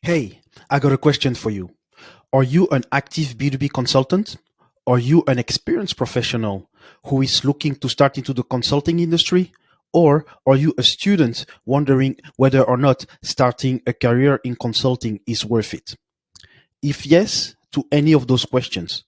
Hey, I got a question for you. Are you an active B2B consultant? Are you an experienced professional who is looking to start into the consulting industry? Or are you a student wondering whether or not starting a career in consulting is worth it? If yes to any of those questions,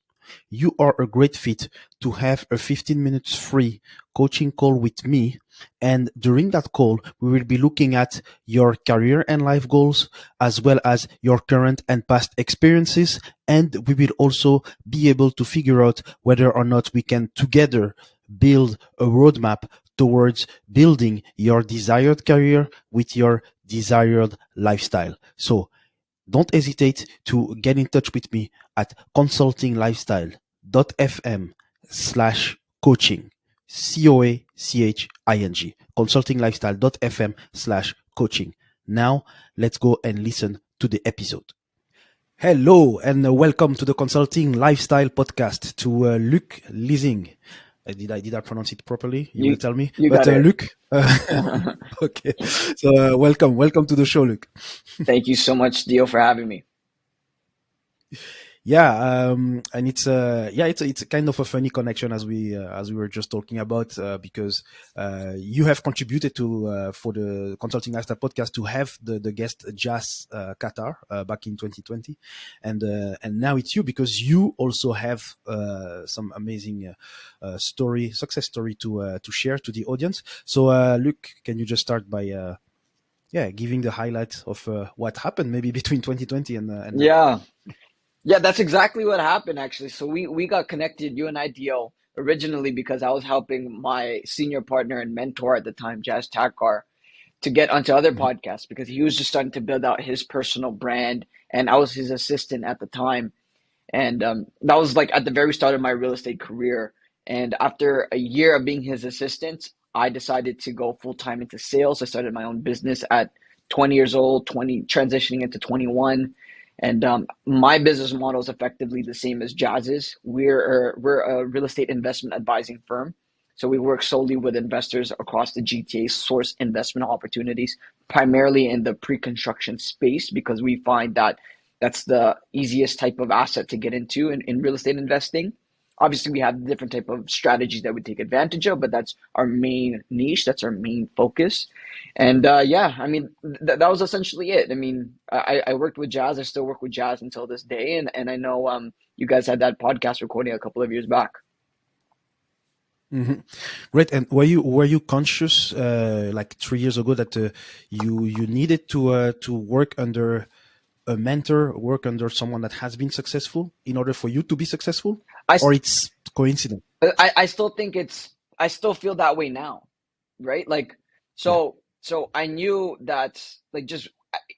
you are a great fit to have a 15 minutes free coaching call with me. And during that call, we will be looking at your career and life goals, as well as your current and past experiences. And we will also be able to figure out whether or not we can together build a roadmap towards building your desired career with your desired lifestyle. So don't hesitate to get in touch with me at consultinglifestyle.fm/coaching. COACHING. Consultinglifestyle.fm/coaching. Now, let's go and listen to the episode. Hello, and welcome to the Consulting Lifestyle Podcast to Luc Lising. Did I pronounce it properly? You will You tell me. you But got it. Luc, okay. So welcome to the show, Luc. Thank you so much, Dio, for having me. Yeah, and it's a kind of a funny connection as we were just talking about because you have contributed to for the Consulting Lifestyle podcast to have the guest Jazz Qatar back in 2020, and now it's you because you also have some amazing success story to share to the audience. So Luc, can you just start by giving the highlights of what happened maybe between 2020 and now? Yeah. Yeah, that's exactly what happened actually. So we got connected, you and I, Dio, originally because I was helping my senior partner and mentor at the time, Jazz Takar, to get onto other Mhm. podcasts because he was just starting to build out his personal brand and I was his assistant at the time. And that was like at the very start of my real estate career. And after a year of being his assistant, I decided to go full time into sales. I started my own business at 20 years old, 20, transitioning into 21. And my business model is effectively the same as Jazz's. We're a real estate investment advising firm. So we work solely with investors across the GTA, source investment opportunities, primarily in the pre-construction space, because we find that that's the easiest type of asset to get into in real estate investing. Obviously, we have different type of strategies that we take advantage of, but that's our main niche. That's our main focus. And yeah, I mean, that was essentially it. I mean, I worked with Jazz. I still work with Jazz until this day. And I know you guys had that podcast recording a couple of years back. Mhm. Great. And were you conscious like 3 years ago that you needed to work under a mentor, work under someone that has been successful in order for you to be successful, I, or it's coincidence? I still think I still feel that way now, right? Like, Yeah. so I knew that, like, just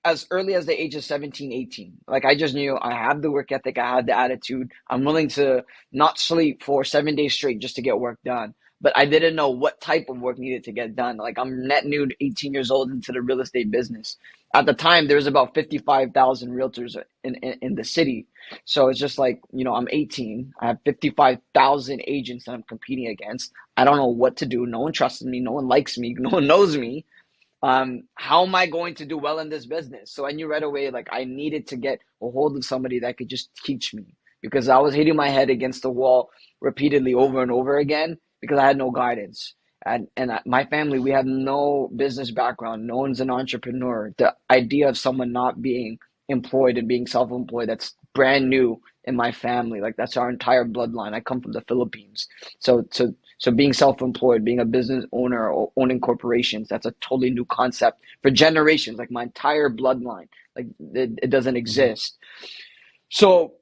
as early as the age of 17, 18, like, I just knew I have the work ethic, I had the attitude, I'm willing to not sleep for 7 days straight just to get work done. But I didn't know what type of work needed to get done. Like, I'm net new, 18 years old into the real estate business. At the time, there was about 55,000 realtors in the city. So it's just like, I'm 18. I have 55,000 agents that I'm competing against. I don't know what to do. No one trusts me. No one likes me. No one knows me. How am I going to do well in this business? So I knew right away, like, I needed to get a hold of somebody that could just teach me because I was hitting my head against the wall repeatedly over and over again because I had no guidance. And my family, we have no business background. No one's an entrepreneur. The idea of someone not being employed and being self-employed, that's brand new in my family. Like, that's our entire bloodline. I come from the Philippines. So being self-employed, being a business owner or owning corporations, that's a totally new concept for generations. Like, my entire bloodline, like, it doesn't Mhm. exist. So,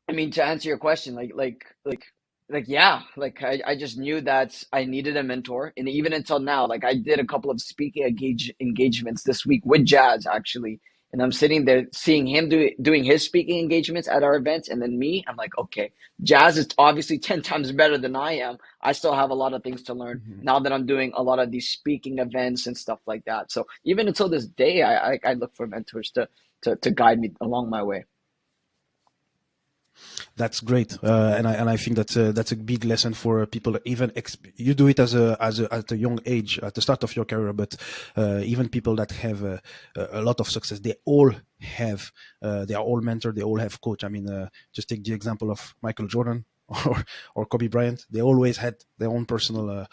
I mean, to answer your question, yeah, like, I just knew that I needed a mentor. And even until now, like, I did a couple of speaking engagements this week with Jazz, actually. And I'm sitting there seeing him doing his speaking engagements at our events. And then me, I'm like, okay, Jazz is obviously 10 times better than I am. I still have a lot of things to learn Mhm. now that I'm doing a lot of these speaking events and stuff like that. So even until this day, I look for mentors to guide me along my way. That's great, and I think that's a big lesson for people. Even you do it at a young age, at the start of your career, but even people that have a lot of success, they all have they are all mentor, they all have coach. I mean, just take the example of Michael Jordan. Or Kobe Bryant, they always had their own personal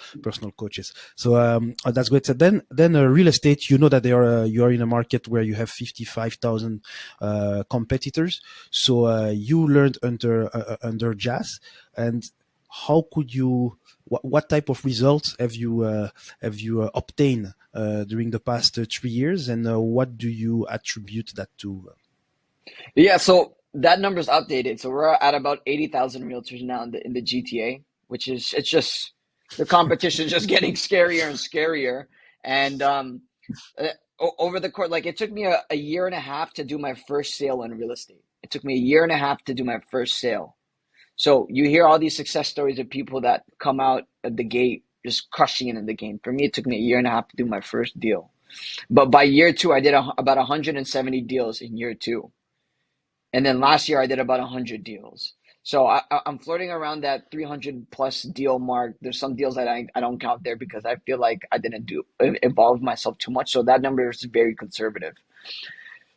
coaches. So that's great. So then real estate, you know that you are in a market where you have 55,000 competitors. So you learned under Jazz, and how could you? What type of results have you obtained during the past 3 years, and what do you attribute that to? Yeah, so that number's updated. So we're at about 80,000 realtors now in the GTA, which is it's just the competition is just getting scarier and scarier. And uh, over the course, like it took me a year and a half to do my first sale in real estate. It took me a year and a half to do my first sale. So you hear all these success stories of people that come out of the gate just crushing it in the game. For me, it took me a year and a half to do my first deal. But by year two, I did about 170 deals in year two. And then last year I did about 100 deals. So I'm flirting around that 300 plus deal mark. There's some deals that I don't count there because I feel like I didn't do evolve myself too much. So that number is very conservative.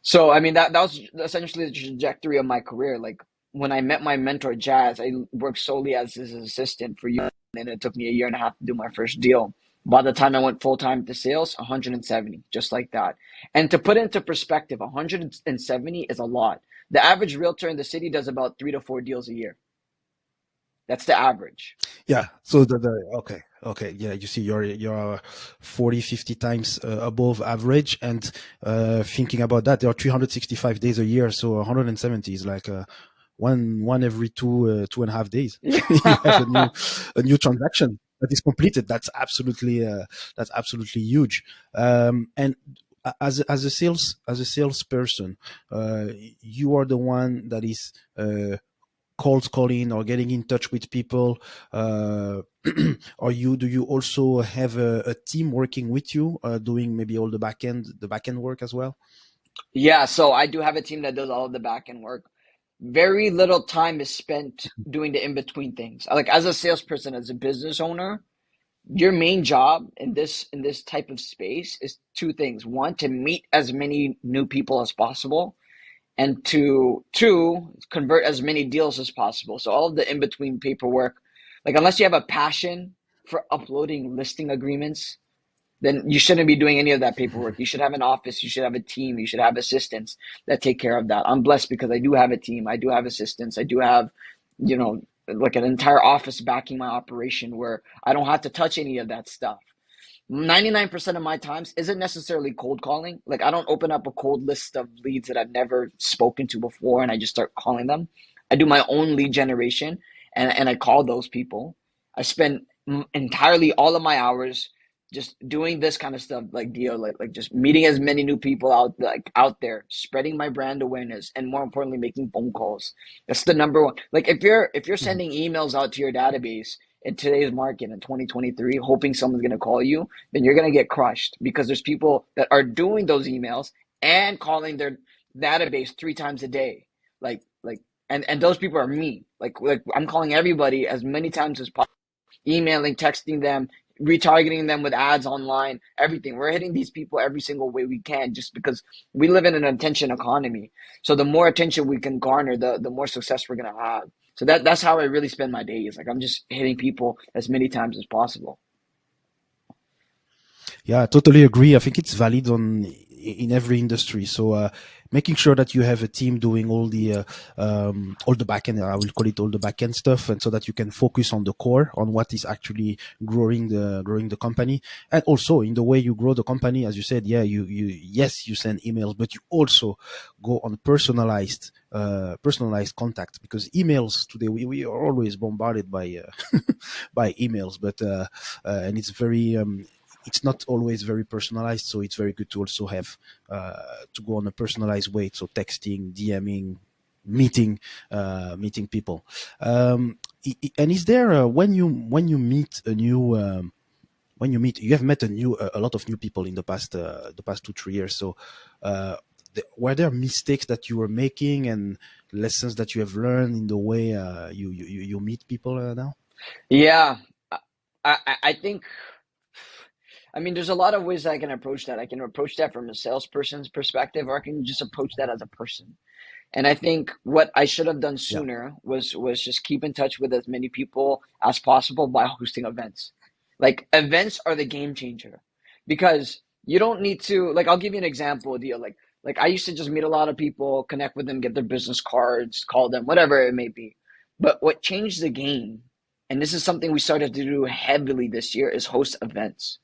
So I mean that was essentially the trajectory of my career. Like when I met my mentor Jazz, I worked solely as his assistant for you, and it took me a year and a half to do my first deal. By the time I went full time to sales, 170, just like that. And to put it into perspective, 170 is a lot. The average realtor in the city does about 3 to 4 deals a year. That's the average. Yeah. So okay. Yeah. You see, you're 40, 50 times above average, and thinking about that, there are 365 days a year, so 170 is like one every 2.5 days. You have Yeah. a new transaction that is completed. That's absolutely huge. And as a salesperson, uh, you are the one that is cold calling or getting in touch with people. Or you do you also have a team working with you, doing maybe all the back end work as well? Yeah, so I do have a team that does all of the back end work. Very little time is spent doing the in between things. Like as a salesperson, as a business owner, your main job in this type of space is two things. One, to meet as many new people as possible, and two, convert as many deals as possible. So all of the in between paperwork, like unless you have a passion for uploading listing agreements, then you shouldn't be doing any of that paperwork. You should have an office, you should have a team, you should have assistants that take care of that. I'm blessed because I do have a team, I do have assistants, I do have, you know, like an entire office backing my operation where I don't have to touch any of that stuff. 99% of my times isn't necessarily cold calling. Like I don't open up a cold list of leads that I've never spoken to before and I just start calling them. I do my own lead generation and I call those people. I spend entirely all of my hours just doing this kind of stuff like deal like just meeting as many new people out there, spreading my brand awareness and more importantly making phone calls. That's the number one. Like if you're Mhm. sending emails out to your database in today's market in 2023 hoping someone's going to call you, then you're going to get crushed because there's people that are doing those emails and calling their database 3 times a day. Like and those people are me. Like I'm calling everybody as many times as possible, emailing, texting them, retargeting them with ads online, everything. We're hitting these people every single way we can just because we live in an attention economy. So the more attention we can garner, the more success we're gonna have. So that's how I really spend my days. Like I'm just hitting people as many times as possible. Yeah, I totally agree. I think it's valid in every industry. So making sure that you have a team doing all the back end, I will call it all the back end stuff, and so that you can focus on the core, on what is actually growing the company, and also in the way you grow the company, as you said, yeah, you yes, you send emails, but you also go on personalized contact, because emails today, we are always bombarded by by emails, but and it's not always very personalized. So it's very good to also have to go on a personalized way. So texting, DMing, meeting, meeting people. And is there when you meet a new when you meet, you have met a lot of new people in the past 2 3 years. So uh, were there mistakes that you were making and lessons that you have learned in the way you meet people now? Yeah, I think, I mean, there's a lot of ways I can approach that. I can approach that from a salesperson's perspective, or I can just approach that as a person. And I think what I should have done Yeah, sooner was just keep in touch with as many people as possible by hosting events. Like events are the game changer because you don't need to, like, I'll give you an example deal. Like I used to just meet a lot of people, connect with them, get their business cards, call them, whatever it may be. But what changed the game, and this is something we started to do heavily this year, is host events.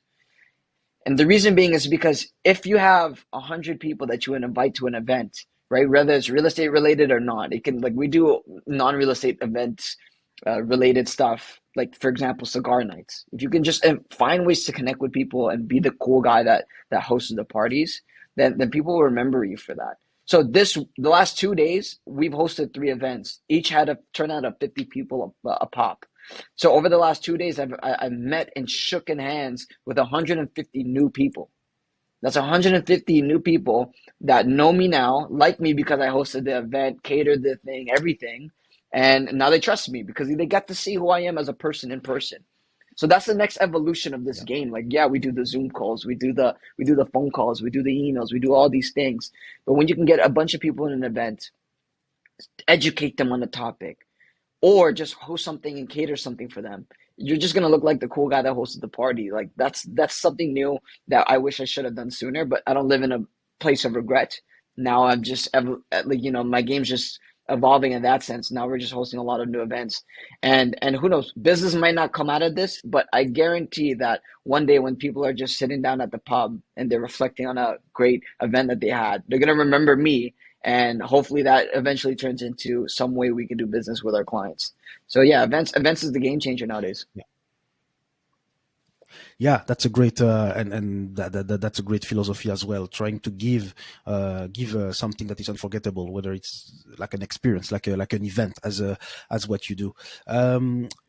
And the reason being is because if you have 100 people that you would invite to an event, right, whether it's real estate related or not, it can, like, we do non-real estate events related stuff, like for example, cigar nights. If you can just find ways to connect with people and be the cool guy that hosts the parties, then people will remember you for that. So the last 2 days, we've hosted 3 events. Each had a turnout of 50 people a pop. So over the last 2 days, I've met and shooken hands with 150 new people. That's 150 new people that know me now, like me because I hosted the event, catered the thing, everything, and now they trust me because they get to see who I am as a person in person. So that's the next evolution of this yeah, game. Like, yeah, we do the Zoom calls, we do the phone calls, we do the emails, we do all these things. But when you can get a bunch of people in an event, educate them on the topic, or just host something and cater something for them. You're just gonna look like the cool guy that hosted the party. Like that's something new that I wish I should have done sooner, but I don't live in a place of regret. Now I'm just like, my game's just evolving in that sense. Now we're just hosting a lot of new events, and who knows, business might not come out of this, but I guarantee that one day when people are just sitting down at the pub and they're reflecting on a great event that they had, they're gonna remember me, and hopefully that eventually turns into some way we can do business with our clients. So yeah, events is the game changer nowadays. yeah. Yeah, that's a great and that's a great philosophy as well. Trying to give something that is unforgettable, whether it's like an experience, like an event, as what you do.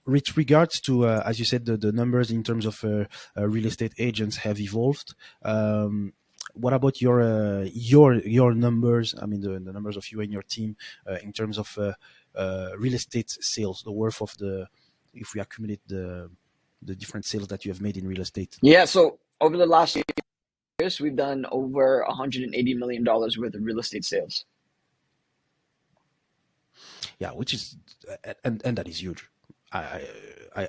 With regards to as you said, the numbers in terms of real estate agents have evolved. What about your numbers? I mean, the numbers of you and your team in terms of real estate sales, the worth of the if we accumulate the different sales that you have made in real estate. Yeah, so over the last years, we've done over $180 million worth of real estate sales. Yeah, which is and that is huge. I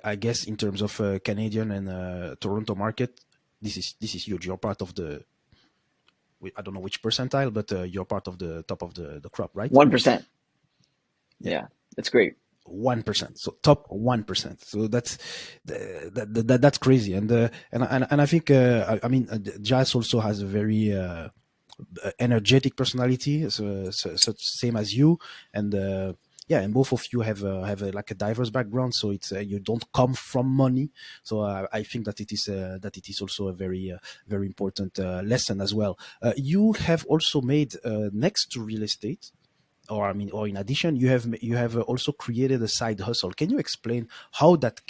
I guess in terms of Canadian and Toronto market, this is huge. You're part of the I don't know which percentile, but you're part of the top of the crop, right? 1%. Yeah, Yeah, that's great. 1%. So top 1%. So that's crazy. And I think I mean Jazz also has a very energetic personality, so same as you, and yeah, and both of you have like a diverse background, so it's you don't come from money, so I think that it is also a very important lesson as well. You have also made next to real estate, or I mean, or in addition, you have also created a side hustle. Can you explain how that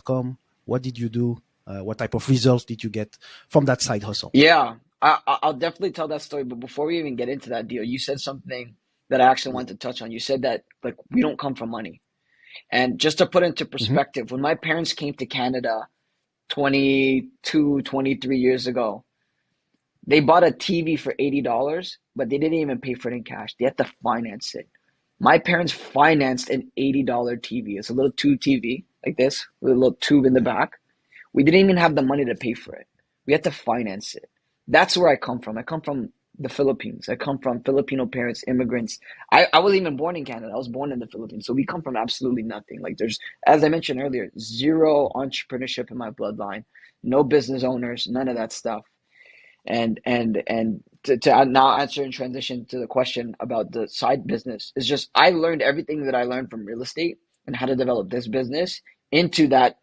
come, what did you do, what type of results did you get from that side hustle? Yeah, I'll definitely tell that story. But before we even get into that deal, you said something that I actually Yeah. wanted to touch on. You said that, like, we don't come from money. And just to put into Hmm. perspective, when my parents came to Canada 22, 23 years ago, they bought a TV for $80, but they didn't even pay for it in cash. They had to finance it. My parents financed an $80 TV. It's a little tube TV like this with a little tube in the Yeah. back. We didn't even have the money to pay for it. We had to finance it. That's where I come from. I come from the Philippines. I come from Filipino parents, immigrants. I wasn't even born in Canada. I was born in the Philippines. So we come from absolutely nothing. Like, there's, as I mentioned earlier, zero entrepreneurship in my bloodline, no business owners, none of that stuff. And to now answer and transition to the question about the side business, is just I learned everything that I learned from real estate and how to develop this business into that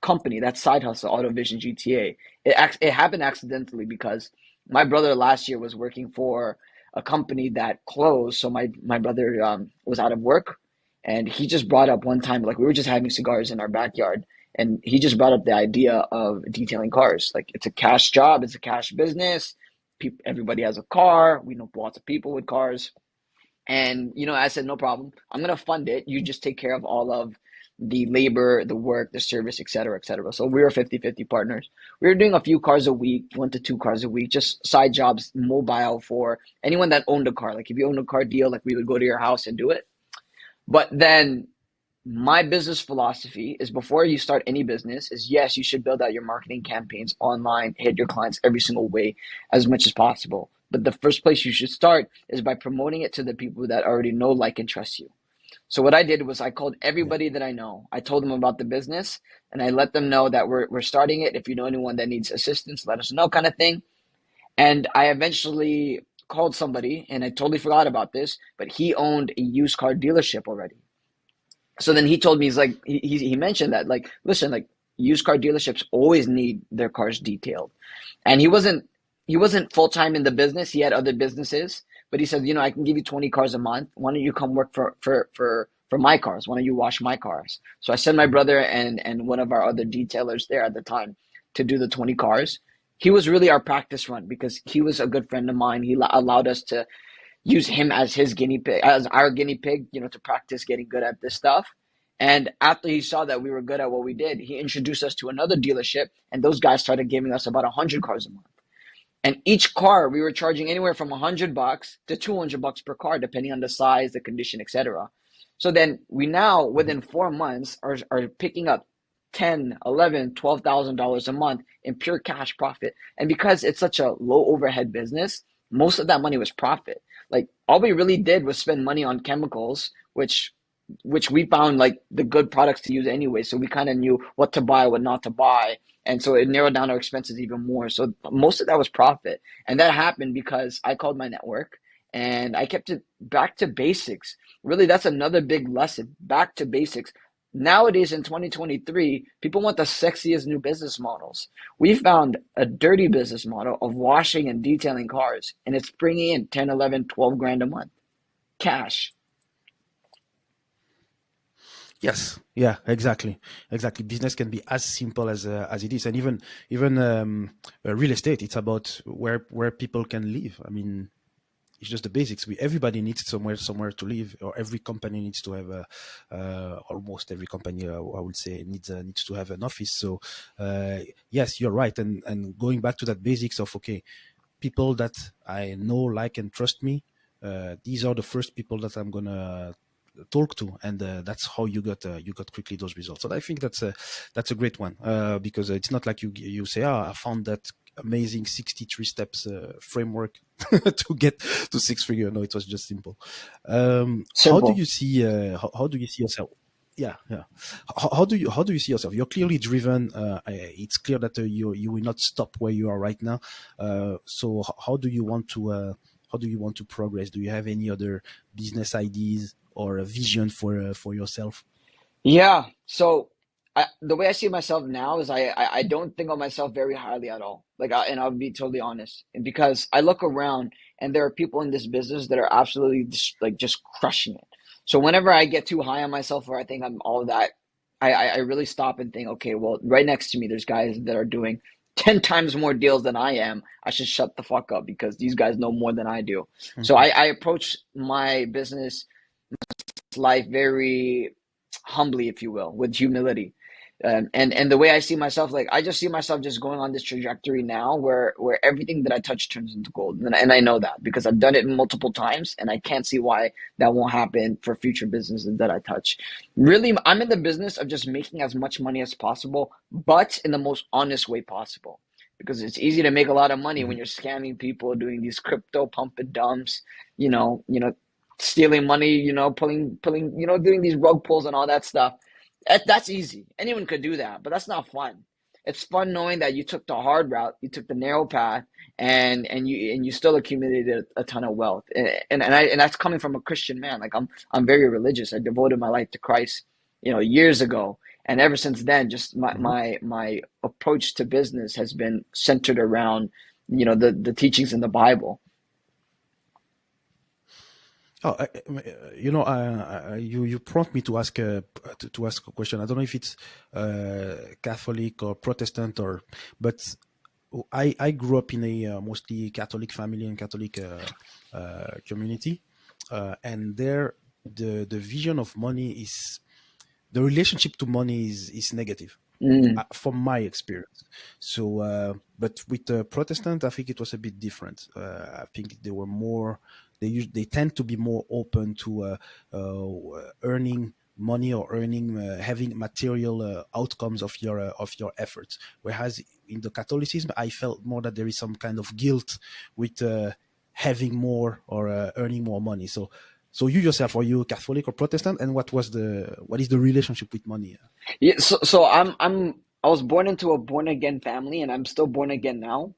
company, that side hustle, AutoVision GTA. It happened accidentally because my brother last year was working for a company that closed. So my brother was out of work, and he just brought up one time, like, we were just having cigars in our backyard, and he just brought up the idea of detailing cars. Like, it's a cash job, it's a cash business. everybody has a car. We know lots of people with cars. And, I said, no problem. I'm going to fund it. You just take care of all of the labor, the work, the service, et cetera, et cetera. So we were 50-50 partners. We were doing a few cars a week, 1 to 2 cars a week, just side jobs, mobile for anyone that owned a car. Like if you owned a car deal, like we would go to your house and do it. But then my business philosophy is before you start any business is yes, you should build out your marketing campaigns online, hit your clients every single way as much as possible. But the first place you should start is by promoting it to the people that already know, like, and trust you. So what I did was I called Yeah. everybody that I know. I told them about the business and I let them know that we're starting it. If you know anyone that needs assistance, let us know, kind of thing. And I eventually called somebody and I totally forgot about this, but he owned a used car dealership already. So then he told me, he's like, he mentioned that, like, listen, like, used car dealerships always need their cars detailed. And he wasn't full time in the business. He had other businesses, but he said, I can give you 20 cars a month. Why don't you come work for my cars? Why don't you wash my cars? So I sent my Mhm. brother and one of our other detailers there at the time to do the 20 cars. He was really our practice run because he was a good friend of mine. He allowed us to use him as his guinea pig, as our guinea pig, to practice getting good at this stuff. And after he saw that we were good at what we did, he introduced us to another dealership, and those guys started giving us about 100 cars a month. And each car we were charging anywhere from $100 to $200 per car, depending on the size, the condition, etc. So then we now, Mhm. within 4 months, are picking up 10, 11, $12,000 a month in pure cash profit. And because it's such a low overhead business, most of that money was profit. Like all we really did was spend money on chemicals, which we found like the good products to use anyway. So we kind of knew what to buy, what not to buy. And so it narrowed down our expenses even more. So most of that was profit. And that happened because I called my network and I kept it back to basics. Really, that's another big lesson, back to basics. Nowadays in 2023, people want the sexiest new business models. We found a dirty business model of washing and detailing cars, and it's bringing in 10, 11, 12 grand a month cash. Yes, yeah, exactly, exactly. Business can be as simple as it is, and even real estate. It's about where people can live. I mean, it's just the basics. Everybody needs somewhere to live, or every company needs to have a almost every company, I would say, needs to have an office. So yes, you're right. And going back to that basics of, okay, people that I know, like, and trust me, these are the first people that I'm gonna talk to, and that's how you got quickly those results. So I think that's a great one, because it's not like you say, I found that amazing 63 steps framework to get to six figure. No, it was just simple. How do Simple. you see how do you see yourself? Yeah, yeah. How do you see yourself? You're clearly driven. It's clear that you will not stop where you are right now. So how do you want to progress? Do you have any other business ideas or a vision for yourself? Yeah. So the way I see myself now is I don't think of myself very highly at all. And I'll be totally honest. And because I look around and there are people in this business that are absolutely just crushing it. So whenever I get too high on myself or I think I'm all that, I really stop and think, okay, well, right next to me, there's guys that are doing 10 times more deals than I am. I should shut the fuck up because these guys know more than I do. So Mhm. I approach my business life very humbly, if you will, with humility. And the way I see myself, like I just see myself just going on this trajectory now where everything that I touch turns into gold. And I know that because I've done it multiple times and I can't see why that won't happen for future businesses that I touch. Really, I'm in the business of just making as much money as possible, but in the most honest way possible. Because it's easy to make a lot of money when Mhm. you're scamming people, doing these crypto pump and dumps, stealing money, pulling, doing these rug pulls and all that stuff. That's easy. Anyone could do that, but that's not fun. It's fun knowing that you took the hard route, you took the narrow path, and you still accumulated a ton of wealth. And that's coming from a Christian man. Like I'm very religious. I devoted my life to Christ, years ago. And ever since then, just my Mhm. my my approach to business has been centered around, the teachings in the Bible. Oh, you prompt me to ask a question. I don't know if it's Catholic or Protestant, but I grew up in a mostly Catholic family and Catholic community, and there the vision of money is the relationship to money is negative Mm, from my experience. So, but with the Protestant, I think it was a bit different. I think they were more they tend to be more open to earning money or earning having material outcomes of your efforts. Whereas in the Catholicism, I felt more that there is some kind of guilt with having more or earning more money. So. So you yourself, are you Catholic or Protestant, and what is the relationship with money? yeah, so I was born into a born again family, and I'm still born again now.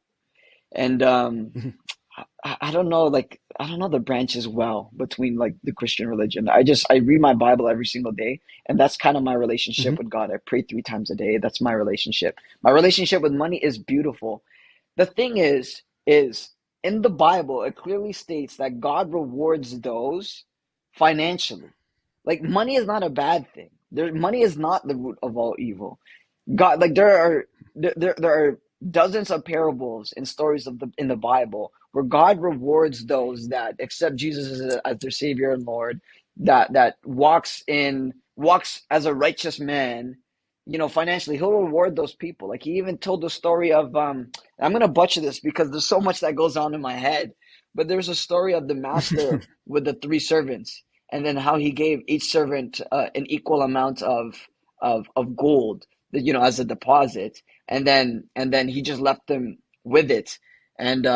And I don't know, like I don't know the branches well between like the Christian religion. I read my Bible every single day, and that's kind of my relationship Mhm. with God. I pray 3 times a day. That's my relationship. My relationship with money is beautiful. The thing is in the Bible, it clearly states that God rewards those financially. Like money is not a bad thing. Money is not the root of all evil. God, like there are dozens of parables and stories of the in the Bible where God rewards those that accept Jesus as their Savior and Lord, that walks as a righteous man, financially. He'll reward those people. Like he even told the story of I'm gonna butcher this because there's so much that goes on in my head, but there's a story of the master with the 3 servants, and then how he gave each servant an equal amount of gold, as a deposit, and then he just left them with it. And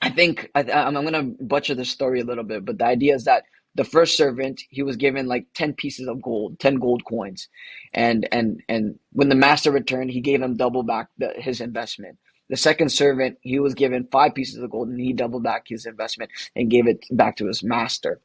I think I'm gonna butcher the story a little bit, but the idea is that the first servant, he was given like 10 pieces of gold, 10 gold coins, and when the master returned, he gave him double back his investment. The second servant, he was given 5 pieces of gold, and he doubled back his investment and gave it back to his master.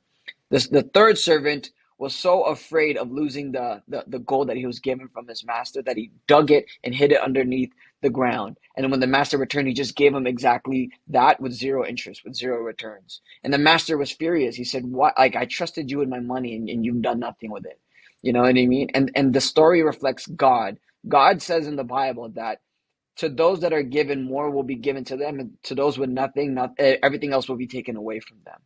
The third servant was so afraid of losing the gold that he was given from his master that he dug it and hid it underneath the ground. And then when the master returned, he just gave him exactly that with zero interest, with zero returns. And the master was furious. He said, "What? Like I trusted you with my money, and you've done nothing with it." You know what I mean? And the story reflects God. God says in the Bible that to those that are given, more will be given to them, and to those with nothing, not everything else will be taken away from them.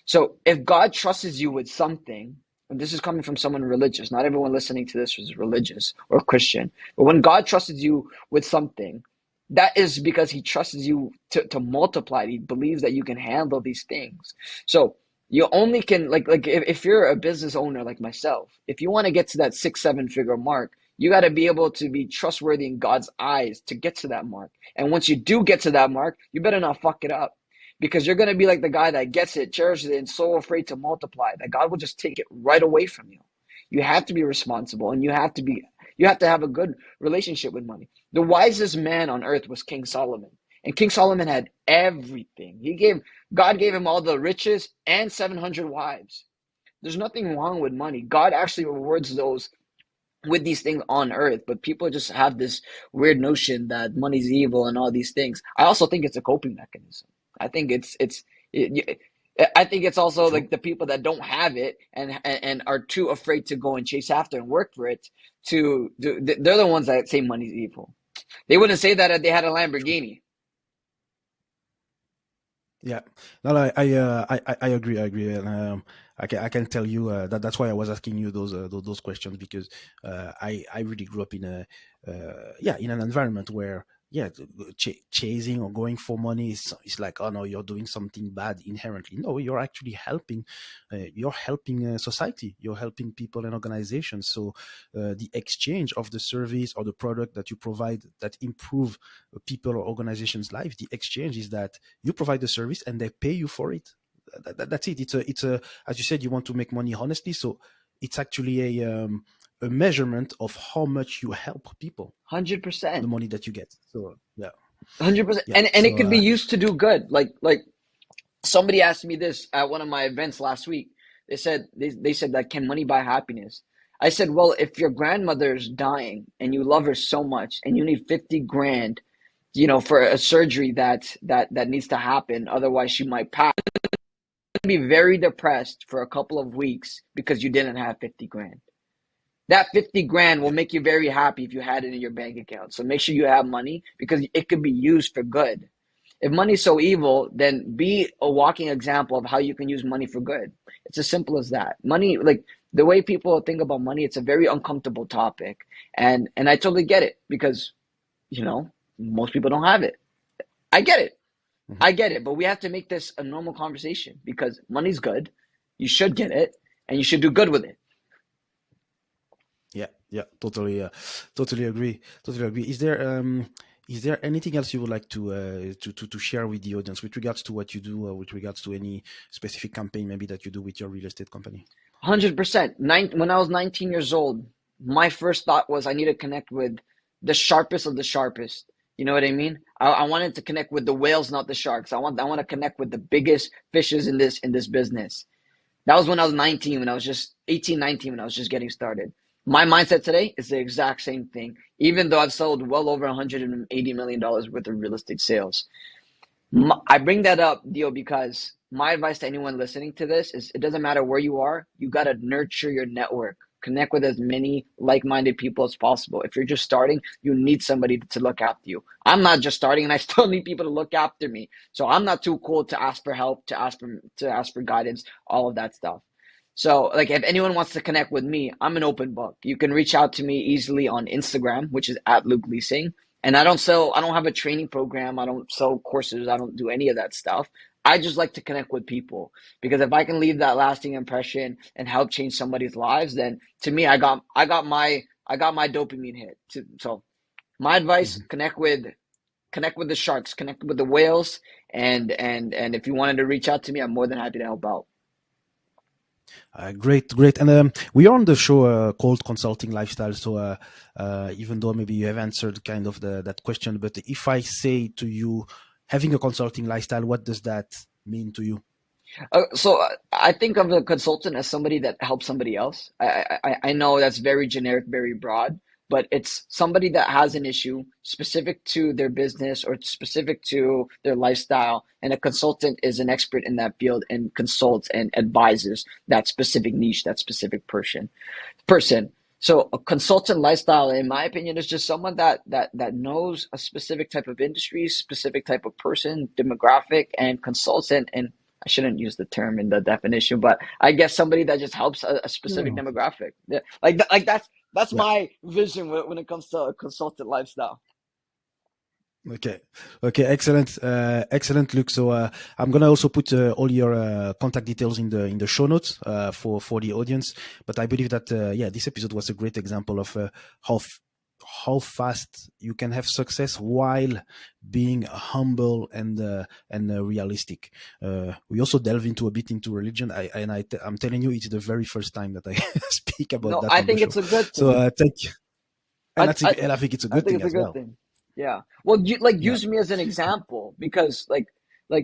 So if God trusts you with something, and this is coming from someone religious, not everyone listening to this is religious or Christian, but when God trusts you with something, that is because he trusts you to multiply. He believes that you can handle these things. So you only can, like if you're a business owner like myself, if you want to get to that 6 7 figure mark, you got to be able to be trustworthy in God's eyes to get to that mark. And once you do get to that mark, you better not fuck it up, because you're going to be like the guy that gets it, cherishes it, and so afraid to multiply that God will just take it right away from you. You have to be responsible, and you have to have a good relationship with money. The wisest man on earth was King Solomon, and King Solomon had everything. God gave him all the riches and 700 wives. There's nothing wrong with money. God actually rewards those with these things on earth, but people just have this weird notion that money's evil and all these things. I also think it's a coping mechanism. I think it, I think it's also True. like the people that don't have it and are too afraid to go and chase after and work for it they're the ones that say money's evil. They wouldn't say that if they had a True. Lamborghini. Yeah, no, no, I agree, I agree, and I can tell you that that's why I was asking you those questions because I really grew up in a yeah, in an environment where yeah, chasing or going for money is like, oh no, you're doing something bad inherently. No, you're helping society, you're helping people and organizations. So the exchange of the service or the product that you provide that improve people or organizations' life, the exchange is that you provide the service and they pay you for it. That's it. It's a as you said, you want to make money honestly, so it's actually a measurement of how much you help people, the 100%. money that you get. So yeah, 100%. yeah. And it So could be used to do good. Like somebody asked me this at one of my events last week. They said that, can money buy happiness? I said, well, if your grandmother's dying and you love her so much and you need 50 grand, for a surgery that needs to happen, otherwise she might pass, you'll be very depressed for a couple of weeks because you didn't have 50 grand. That 50 grand will make you very happy if you had it in your bank account. So make sure you have money because it could be used for good. If money's so evil, then be a walking example of how you can use money for good. It's as simple as that. Money, like the way people think about money, it's a very uncomfortable topic. And I totally get it because, most people don't have it. I get it. Mhm. I get it. But we have to make this a normal conversation because money's good. You should get it and you should do good with it. Yeah, yeah, totally agree. Totally agree. Is there anything else you would like to share with the audience with regards to what you do, with regards to any specific campaign maybe that you do with your real estate company? 100%. When I was 19 years old, my first thought was I need to connect with the sharpest of the sharpest. You know what I mean? I wanted to connect with the whales, not the sharks. I want to connect with the biggest fishes in this business. That was when I was 19, when I was just 18, 19, when I was just getting started. My mindset today is the exact same thing, even though I've sold well over $180 million worth of real estate sales. I bring that up, Dio, because my advice to anyone listening to this is it doesn't matter where you are, you got to nurture your network. Connect with as many like minded people as possible. If you're just starting, you need somebody to look after you. I'm not just starting and I still need people to look after me. So I'm not too cool to ask for help, to ask for guidance, all of that stuff. So, like, if anyone wants to connect with me, I'm an open book. You can reach out to me easily on Instagram, which is at Luc Lising. And I don't have a training program. I don't sell courses. I don't do any of that stuff. I just like to connect with people because if I can leave that lasting impression and help change somebody's lives, then to me, I got my dopamine hit. So my advice: Mhm. connect with the sharks, connect with the whales, and if you wanted to reach out to me, I'm more than happy to help out. Great, great. And we are on the show called Consulting Lifestyle. So even though maybe you have answered kind of that question, but if I say to you, having a consulting lifestyle, what does that mean to you? So I think of a consultant as somebody that helps somebody else. I know that's very generic, very broad, but it's somebody that has an issue specific to their business or specific to their lifestyle, and a consultant is an expert in that field and consults and advises that specific niche, that specific person. So a consultant lifestyle, in my opinion, is just someone that knows a specific type of industry, specific type of person, demographic, and consultant. And I shouldn't use the term in the definition, but I guess somebody that just helps a specific Yeah. demographic. Yeah, like that's Yeah. my vision when it comes to a consultant lifestyle. Okay. Okay. Excellent. Excellent, Luke. So I'm gonna also put all your contact details in the show notes for the audience. But I believe that yeah, this episode was a great example of how how fast you can have success while being humble and realistic. We also delve into a bit into religion. I'm telling you, it's the very first time that I speak about No, that I on the think show. it's a good So thing. thank you, I I and I think it's a I good think thing it's a as good well. thing. Yeah. Well, Yeah. use me as an example because like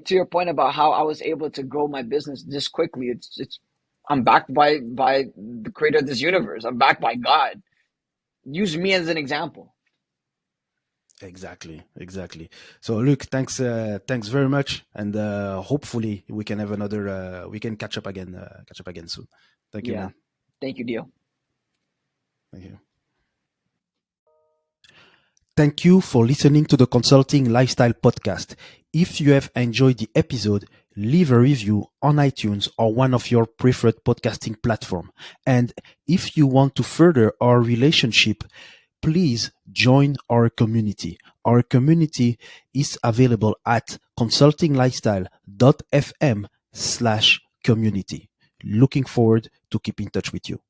to your point about how I was able to grow my business this quickly. It's I'm backed by the creator of this universe. I'm backed by God. Use me as an example. Exactly, exactly. So, Luke, thanks very much, and hopefully we can catch up again soon. Thank you, Yeah. man. Thank you, Dio. Thank you. Thank you for listening to the Consulting Lifestyle Podcast. If you have enjoyed the episode, leave a review on iTunes or one of your preferred podcasting platform. And if you want to further our relationship, please join our community. Our community is available at consultinglifestyle.fm/community. Looking forward to keep in touch with you.